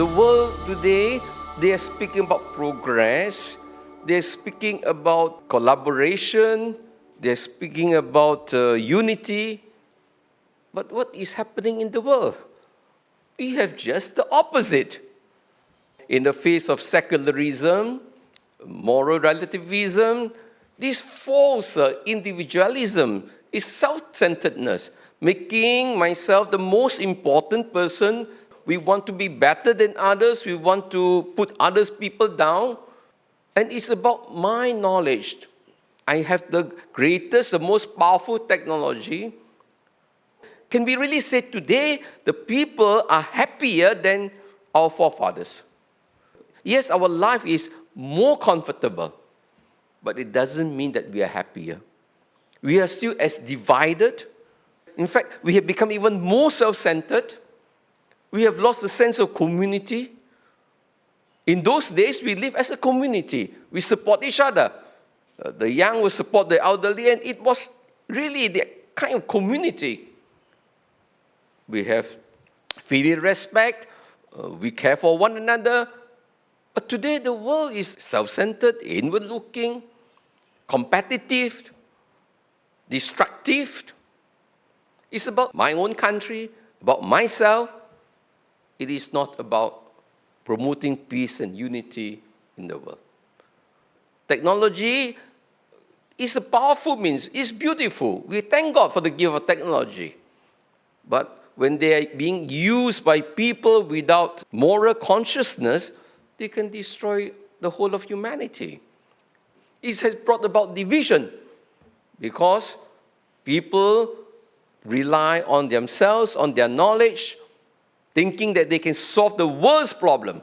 The world today, they are speaking about progress, they're speaking about collaboration, they're speaking about unity. But what is happening in the world? We have just the opposite. In the face of secularism, moral relativism, this false individualism is self-centeredness, making myself the most important person. We want to be better than others. We want to put others people down. And it's about my knowledge. I have the greatest, the most powerful technology. Can we really say today the people are happier than our forefathers? Yes, our life is more comfortable, but it doesn't mean that we are happier. We are still as divided. In fact, we have become even more self-centered. We have lost the sense of community. In those days, we lived as a community. We support each other. The young will support the elderly, and it was really the kind of community. We have filial respect. We care for one another. But today, the world is self-centered, inward-looking, competitive, destructive. It's about my own country, about myself. It is not about promoting peace and unity in the world. Technology is a powerful means. It's beautiful. We thank God for the gift of technology. But when they are being used by people without moral consciousness, they can destroy the whole of humanity. It has brought about division because people rely on themselves, on their knowledge, thinking that they can solve the world's problem.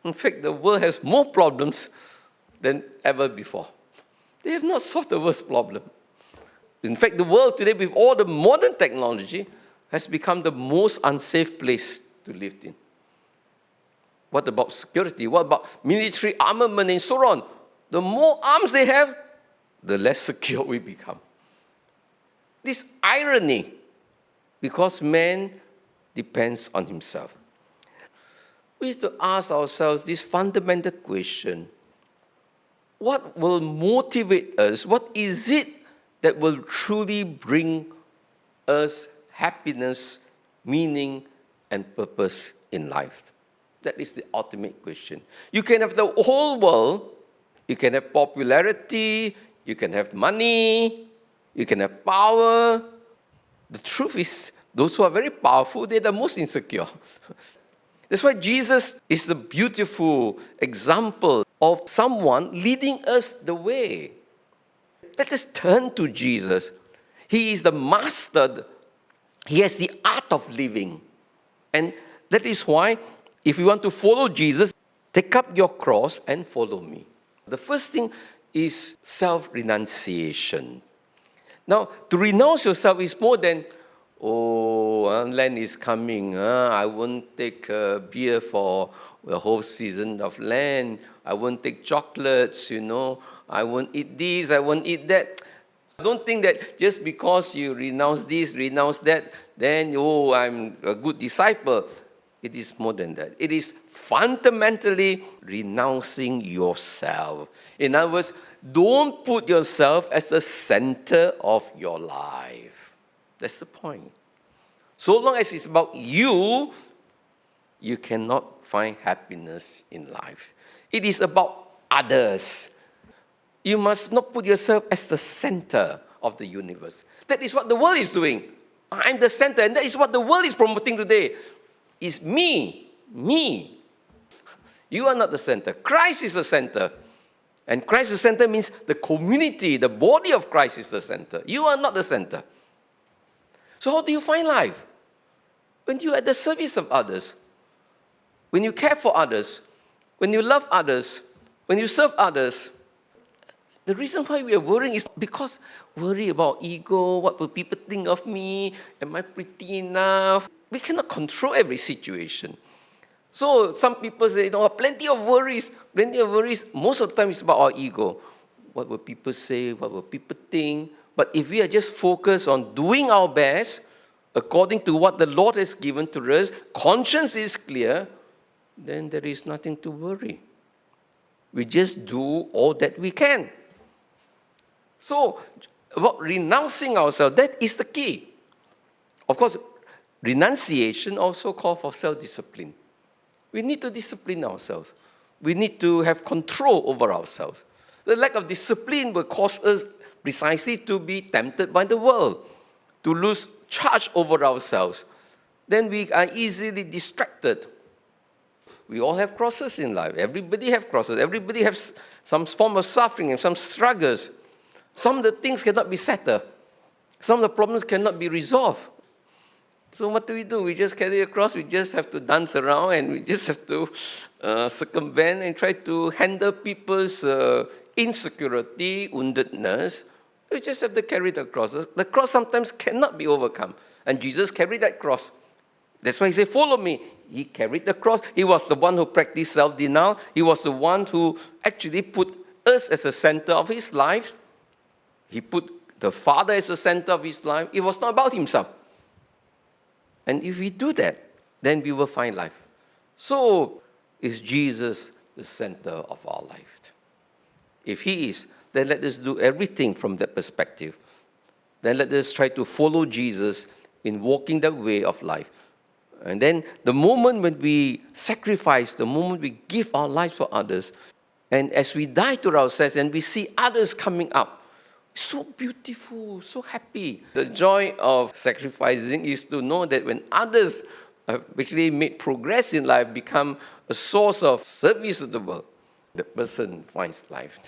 In fact, the world has more problems than ever before. They have not solved the world's problem. In fact, the world today, with all the modern technology, has become the most unsafe place to live in. What about security? What about military armament and so on? The more arms they have, the less secure we become. This irony, because man depends on himself. We have to ask ourselves this fundamental question. What will motivate us? What is it that will truly bring us happiness, meaning, and purpose in life? That is the ultimate question. You can have the whole world. You can have popularity. You can have money. You can have power. The truth is, those who are very powerful, they're the most insecure. That's why Jesus is the beautiful example of someone leading us the way. Let us turn to Jesus. He is the master. He has the art of living. And that is why, if you want to follow Jesus, take up your cross and follow me. The first thing is self-renunciation. Now, to renounce yourself is more than, Lent is coming. I won't take beer for the whole season of Lent. I won't take chocolates, I won't eat this, I won't eat that. Don't think that just because you renounce this, renounce that, then, I'm a good disciple. It is more than that. It is fundamentally renouncing yourself. In other words, don't put yourself as the center of your life. That's the point. So long as it's about you, you cannot find happiness in life. It is about others. You must not put yourself as the center of the universe. That is what the world is doing. I'm the center, and that is what the world is promoting today. It's me. You are not the center. Christ is the center. And Christ the center means the community, the body of Christ is the center. You are not the center. So how do you find life? When you are at the service of others, when you care for others, when you love others, when you serve others. The reason why we are worrying is because worry about ego, what will people think of me, am I pretty enough? We cannot control every situation. So some people say, plenty of worries. Most of the time it's about our ego. What will people say? What will people think? But if we are just focused on doing our best, according to what the Lord has given to us, conscience is clear, then there is nothing to worry. We just do all that we can. So, about renouncing ourselves, that is the key. Of course, renunciation also calls for self-discipline. We need to discipline ourselves. We need to have control over ourselves. The lack of discipline will cause us precisely to be tempted by the world, to lose charge over ourselves. Then we are easily distracted. We all have crosses in life. Everybody has crosses. Everybody has some form of suffering and some struggles. Some of the things cannot be settled. Some of the problems cannot be resolved. So what do? We just carry a cross. We just have to dance around and we just have to circumvent and try to handle people's insecurity, woundedness. We just have to carry the cross. The cross sometimes cannot be overcome. And Jesus carried that cross. That's why he said, follow me. He carried the cross. He was the one who practiced self-denial. He was the one who actually put us as the center of his life. He put the Father as the center of his life. It was not about himself. And if we do that, then we will find life. So, is Jesus the center of our life? If he is, then let us do everything from that perspective. Then let us try to follow Jesus in walking that way of life. And then the moment when we sacrifice, the moment we give our lives for others, and as we die to ourselves and we see others coming up, so beautiful, so happy. The joy of sacrificing is to know that when others have actually made progress in life, become a source of service to the world, the person finds life.